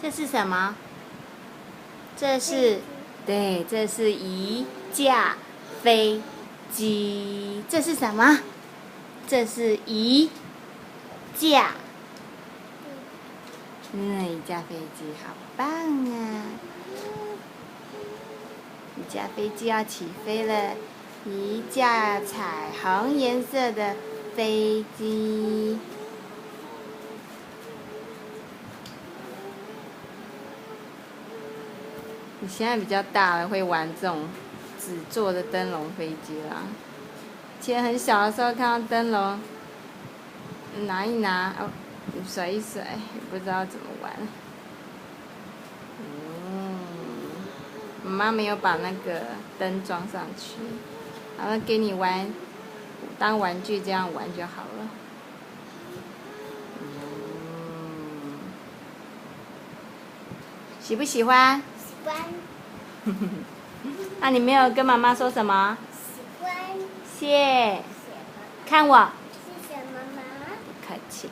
这是什么？这是，对，这是一架飞机。这是什么？这是一架，一架飞机，好棒啊！一架飞机要起飞了，一架彩虹颜色的飞机。你现在比较大了，会玩这种纸做的灯笼飞机啦。以前很小的时候看到灯笼，拿一拿，哦，甩一甩，也不知道怎么玩。妈妈没有把那个灯装上去，然后给你玩，当玩具这样玩就好了。喜不喜欢？喜欢。那你没有跟妈妈说什么？喜欢。谢。看我。谢谢妈妈。不客气。